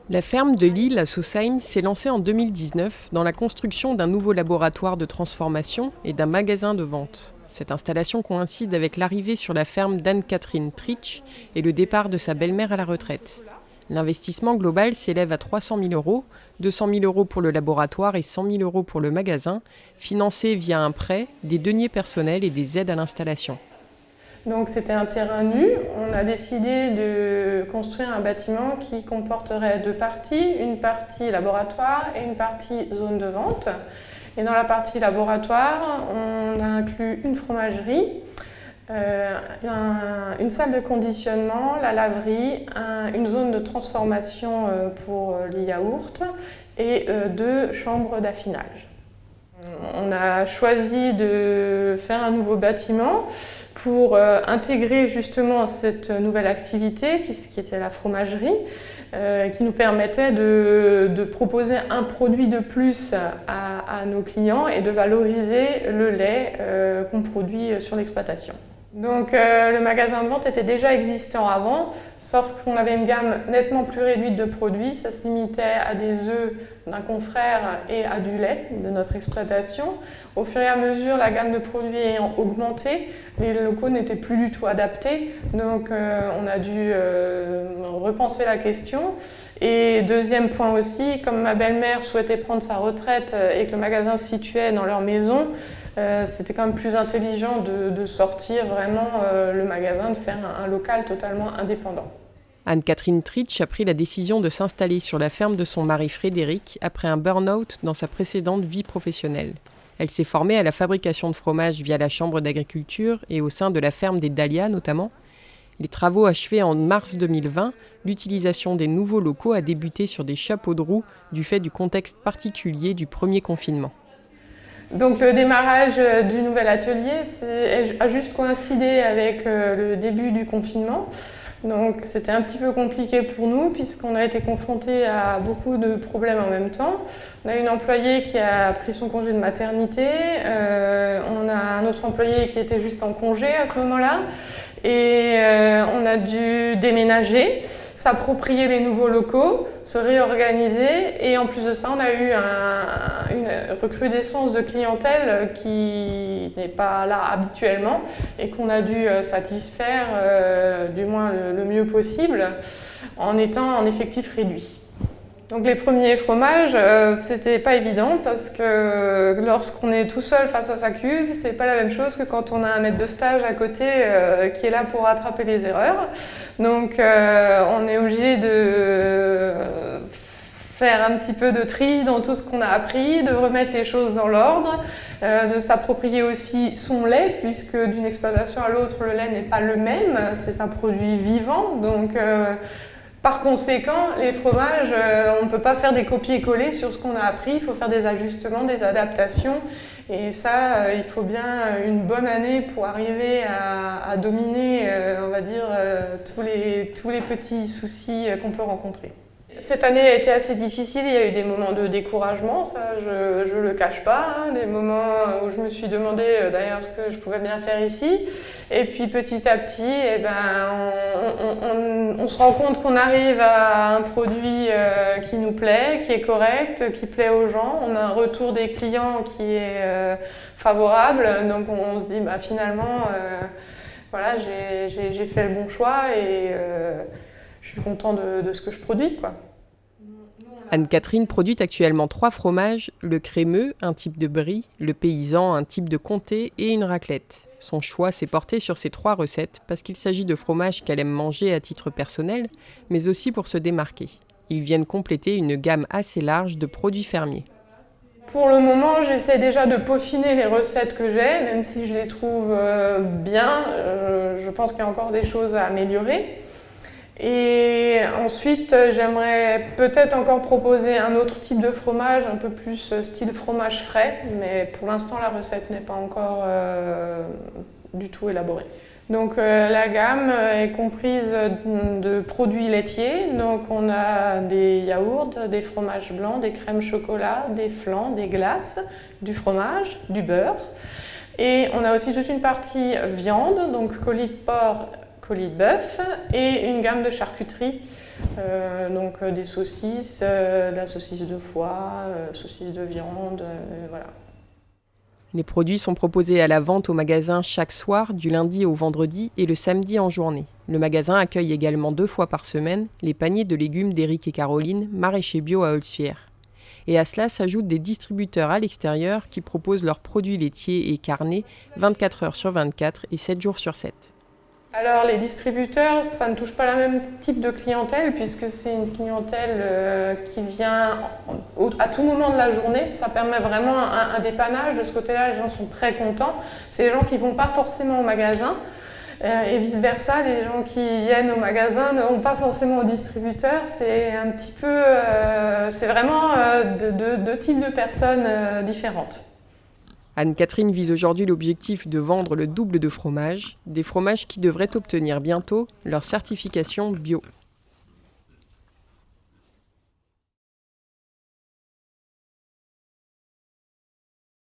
La ferme de Lille à Sausheim s'est lancée en 2019 dans la construction d'un nouveau laboratoire de transformation et d'un magasin de vente. Cette installation coïncide avec l'arrivée sur la ferme d'Anne-Catherine Tritsch et le départ de sa belle-mère à la retraite. L'investissement global s'élève à 300 000 €, 200 000 € pour le laboratoire et 100 000 € pour le magasin, financés via un prêt, des deniers personnels et des aides à l'installation. Donc c'était un terrain nu. On a décidé de construire un bâtiment qui comporterait deux parties, une partie laboratoire et une partie zone de vente. Et dans la partie laboratoire, on a inclus une fromagerie, une salle de conditionnement, la laverie, une zone de transformation pour les yaourts et deux chambres d'affinage. On a choisi de faire un nouveau bâtiment pour intégrer justement cette nouvelle activité qui était la fromagerie, qui nous permettait de proposer un produit de plus à nos clients et de valoriser le lait qu'on produit sur l'exploitation. Donc le magasin de vente était déjà existant avant, sauf qu'on avait une gamme nettement plus réduite de produits. Ça se limitait à des œufs d'un confrère et à du lait de notre exploitation. Au fur et à mesure, la gamme de produits ayant augmenté, les locaux n'étaient plus du tout adaptés. Donc on a dû repenser la question. Et deuxième point aussi, comme ma belle-mère souhaitait prendre sa retraite et que le magasin se situait dans leur maison, c'était quand même plus intelligent de sortir vraiment le magasin, de faire un local totalement indépendant. Anne-Catherine Tritsch a pris la décision de s'installer sur la ferme de son mari Frédéric après un burn-out dans sa précédente vie professionnelle. Elle s'est formée à la fabrication de fromage via la chambre d'agriculture et au sein de la ferme des Dahlias notamment. Les travaux achevés en mars 2020, l'utilisation des nouveaux locaux a débuté sur des chapeaux de roue du fait du contexte particulier du premier confinement. Donc le démarrage du nouvel atelier a juste coïncidé avec le début du confinement. Donc c'était un petit peu compliqué pour nous puisqu'on a été confrontés à beaucoup de problèmes en même temps. On a une employée qui a pris son congé de maternité, on a un autre employé qui était juste en congé à ce moment-là et on a dû déménager, s'approprier les nouveaux locaux, se réorganiser et en plus de ça on a eu une recrudescence de clientèle qui n'est pas là habituellement et qu'on a dû satisfaire du moins le mieux possible en étant en effectif réduit. Donc les premiers fromages, c'était pas évident parce que lorsqu'on est tout seul face à sa cuve, c'est pas la même chose que quand on a un maître de stage à côté qui est là pour rattraper les erreurs. Donc on est obligé de faire un petit peu de tri dans tout ce qu'on a appris, de remettre les choses dans l'ordre, de s'approprier aussi son lait puisque d'une exploitation à l'autre le lait n'est pas le même, c'est un produit vivant. Donc par conséquent, les fromages, on ne peut pas faire des copier-coller sur ce qu'on a appris, il faut faire des ajustements, des adaptations. Et ça, il faut bien une bonne année pour arriver à dominer, on va dire, tous les petits soucis qu'on peut rencontrer. Cette année a été assez difficile, il y a eu des moments de découragement, ça je le cache pas, hein, des moments où je me suis demandé d'ailleurs ce que je pouvais bien faire ici. Et puis petit à petit, eh ben, on se rend compte qu'on arrive à un produit qui nous plaît, qui est correct, qui plaît aux gens. On a un retour des clients qui est favorable, donc on se dit bah, finalement, voilà, j'ai fait le bon choix et je suis content de ce que je produis, quoi. Anne-Catherine produit actuellement 3 fromages, le crémeux, un type de brie, le paysan, un type de comté et une raclette. Son choix s'est porté sur ces 3 recettes parce qu'il s'agit de fromages qu'elle aime manger à titre personnel, mais aussi pour se démarquer. Ils viennent compléter une gamme assez large de produits fermiers. Pour le moment, j'essaie déjà de peaufiner les recettes que j'ai, même si je les trouve bien. Je pense qu'il y a encore des choses à améliorer. Et ensuite, j'aimerais peut-être encore proposer un autre type de fromage, un peu plus style fromage frais, mais pour l'instant, la recette n'est pas encore du tout élaborée. Donc la gamme est comprise de produits laitiers, donc on a des yaourts, des fromages blancs, des crèmes chocolat, des flans, des glaces, du fromage, du beurre. Et on a aussi toute une partie viande, donc colis de porc, colis de bœuf et une gamme de charcuterie, donc des saucisses, de la saucisse de foie, saucisse de viande, voilà. Les produits sont proposés à la vente au magasin chaque soir, du lundi au vendredi et le samedi en journée. Le magasin accueille également 2 fois par semaine les paniers de légumes d'Éric et Caroline, maraîchers bio à Holsfière. Et à cela s'ajoutent des distributeurs à l'extérieur qui proposent leurs produits laitiers et carnés 24 heures sur 24 et 7 jours sur 7. Alors les distributeurs, ça ne touche pas le même type de clientèle puisque c'est une clientèle qui vient à tout moment de la journée. Ça permet vraiment un dépannage. De ce côté-là, les gens sont très contents. C'est les gens qui ne vont pas forcément au magasin et vice-versa. Les gens qui viennent au magasin ne vont pas forcément au distributeur. C'est un petit peu, c'est vraiment deux types de personnes différentes. Anne-Catherine vise aujourd'hui l'objectif de vendre le double de fromage, des fromages qui devraient obtenir bientôt leur certification bio.